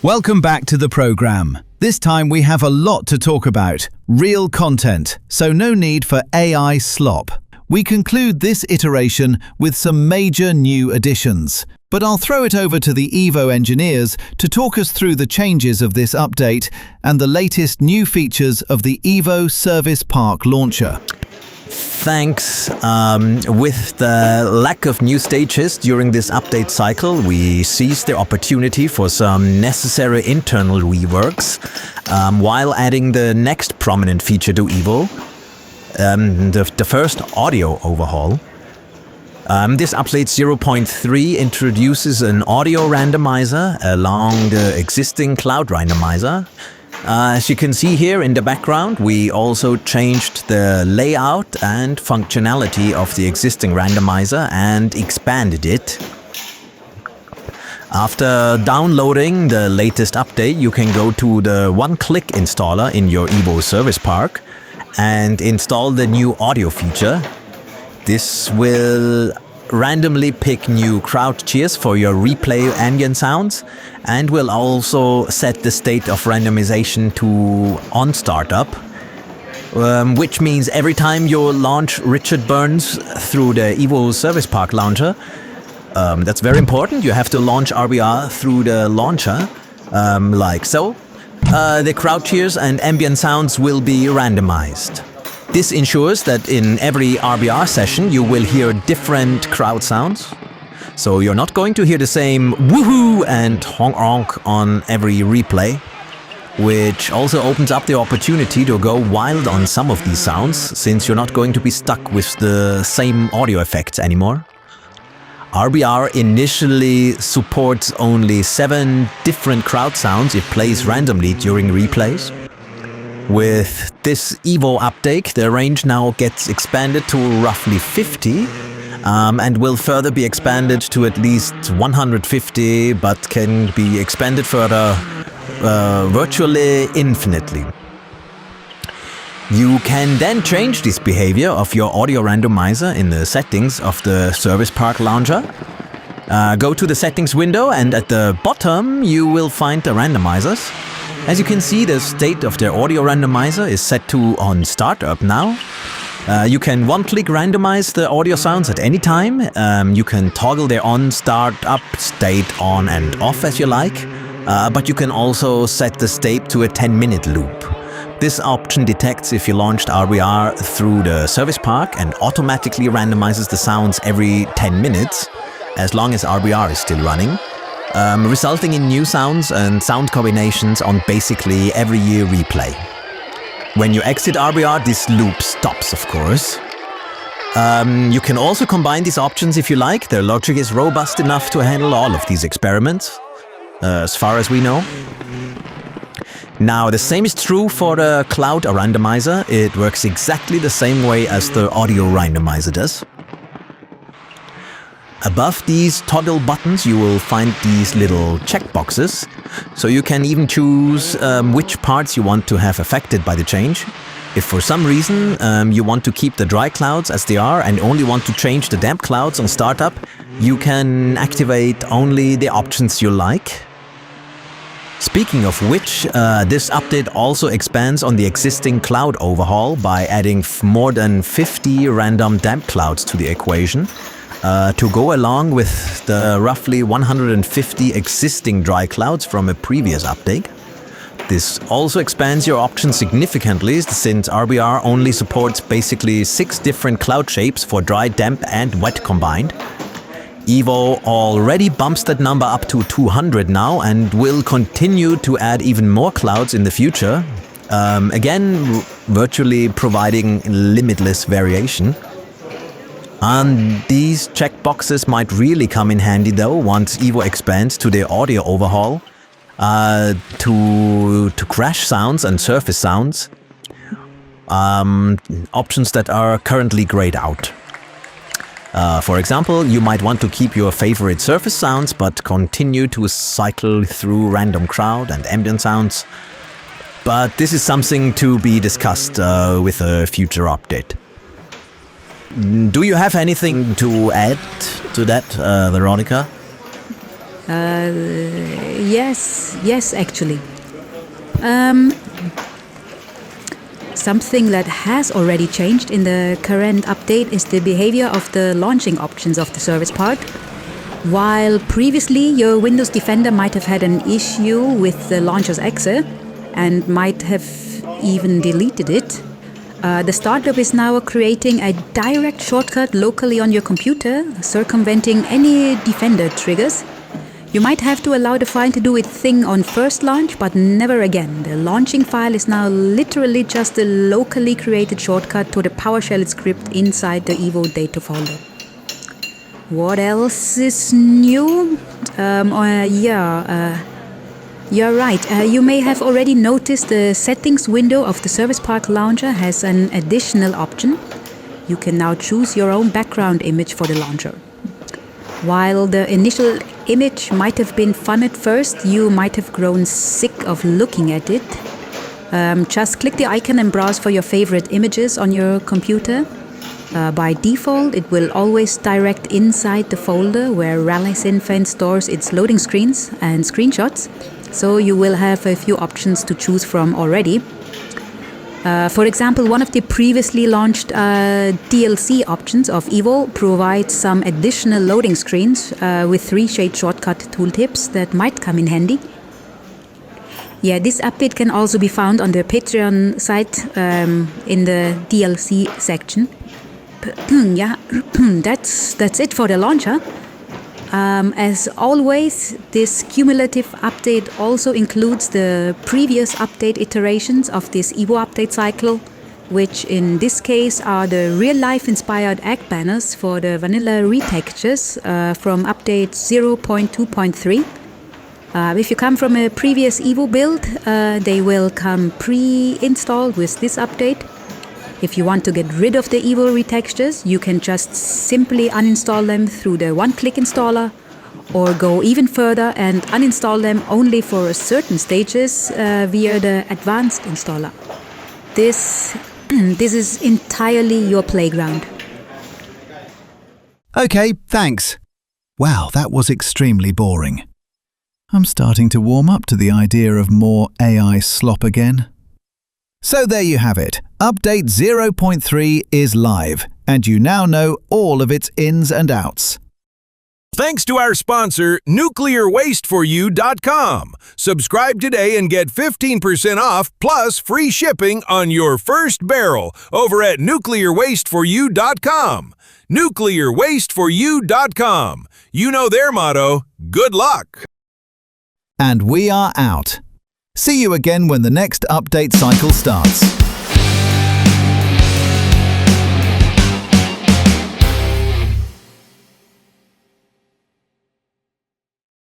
Welcome back to the program. This time we have a lot to talk about, real content, so no need for AI slop. We conclude this iteration with some major new additions, but I'll throw it over to the EVO engineers to talk us through the changes of this update and the latest new features of the EVO Service Park Launcher. Thanks. With the lack of new stages during this update cycle, we seized the opportunity for some necessary internal reworks, while adding the next prominent feature to EVO, the first audio overhaul. This update 0.3 introduces an audio randomizer along the existing cloud randomizer. As you can see here in the background, we also changed the layout and functionality of the existing randomizer and expanded it. After downloading the latest update, you can go to the one-click installer in your EVO Service Park and install the new audio feature. This will randomly pick new crowd cheers for your replay ambient sounds and will also set the state of randomization to on startup, which means every time you launch Richard Burns through the EVO Service Park Launcher, that's very important, you have to launch RBR through the launcher, like so. The crowd cheers and ambient sounds will be randomized. This ensures that in every RBR session you will hear different crowd sounds. So you're not going to hear the same woohoo and honk honk on every replay, which also opens up the opportunity to go wild on some of these sounds, since you're not going to be stuck with the same audio effects anymore. RBR initially supports only 7 different crowd sounds it plays randomly during replays. With this EVO update, the range now gets expanded to roughly 50 and will further be expanded to at least 150, but can be expanded further virtually infinitely. You can then change this behavior of your audio randomizer in the settings of the Service Park Launcher. Go to the settings window and at the bottom you will find the randomizers. As you can see, the state of the audio randomizer is set to on startup now. You can one-click randomize the audio sounds at any time. You can toggle their on startup state on and off as you like, but you can also set the state to a 10-minute loop. This option detects if you launched RBR through the Service Park and automatically randomizes the sounds every 10 minutes, as long as RBR is still running. Resulting in new sounds and sound combinations on basically every replay. When you exit RBR, this loop stops, of course. You can also combine these options if you like. Their logic is robust enough to handle all of these experiments, as far as we know. Now, the same is true for the cloud randomizer. It works exactly the same way as the audio randomizer does. Above these toggle buttons you will find these little checkboxes, so you can even choose which parts you want to have affected by the change. If for some reason you want to keep the dry clouds as they are and only want to change the damp clouds on startup, you can activate only the options you like. Speaking of which, this update also expands on the existing cloud overhaul by adding more than 50 random damp clouds to the equation. To go along with the roughly 150 existing dry clouds from a previous update. This also expands your options significantly, since RBR only supports basically 6 different cloud shapes for dry, damp and wet combined. EVO already bumps that number up to 200 now and will continue to add even more clouds in the future, again virtually providing limitless variation. And these checkboxes might really come in handy though once EVO expands to the audio overhaul to crash sounds and surface sounds, options that are currently grayed out. For example, you might want to keep your favorite surface sounds but continue to cycle through random crowd and ambient sounds. But this is something to be discussed with a future update. Do you have anything to add to that, Veronica? Yes, actually. Something that has already changed in the current update is the behavior of the launching options of the Service Park. While previously your Windows Defender might have had an issue with the launcher's exe and might have even deleted it, the startup is now creating a direct shortcut locally on your computer, circumventing any Defender triggers. You might have to allow the file to do its thing on first launch, but never again. The launching file is now literally just a locally created shortcut to the PowerShell script inside the EVO data folder. What else is new? You're right. You may have already noticed the settings window of the Service Park Launcher has an additional option. You can now choose your own background image for the launcher. While the initial image might have been fun at first, you might have grown sick of looking at it. Just click the icon and browse for your favorite images on your computer. By default, it will always direct inside the folder where RallySimFans stores its loading screens and screenshots, so you will have a few options to choose from already. For example, one of the previously launched DLC options of EVO provides some additional loading screens with 3 shade shortcut tooltips that might come in handy. Yeah, this update can also be found on the Patreon site in the DLC section. That's it for the launcher. As always, this cumulative update also includes the previous update iterations of this EVO update cycle, which in this case are the real-life inspired egg banners for the vanilla retextures from update 0.2.3. If you come from a previous EVO build, they will come pre-installed with this update. If you want to get rid of the EVO retextures, you can just simply uninstall them through the one-click installer, or go even further and uninstall them only for certain stages via the advanced installer. This is entirely your playground. Okay, thanks. Wow, that was extremely boring. I'm starting to warm up to the idea of more AI slop again. So there you have it. Update 0.3 is live, and you now know all of its ins and outs. Thanks to our sponsor, NuclearWasteForYou.com. Subscribe today and get 15% off plus free shipping on your first barrel over at NuclearWasteForYou.com. NuclearWasteForYou.com. You know their motto, good luck. And we are out. See you again when the next update cycle starts.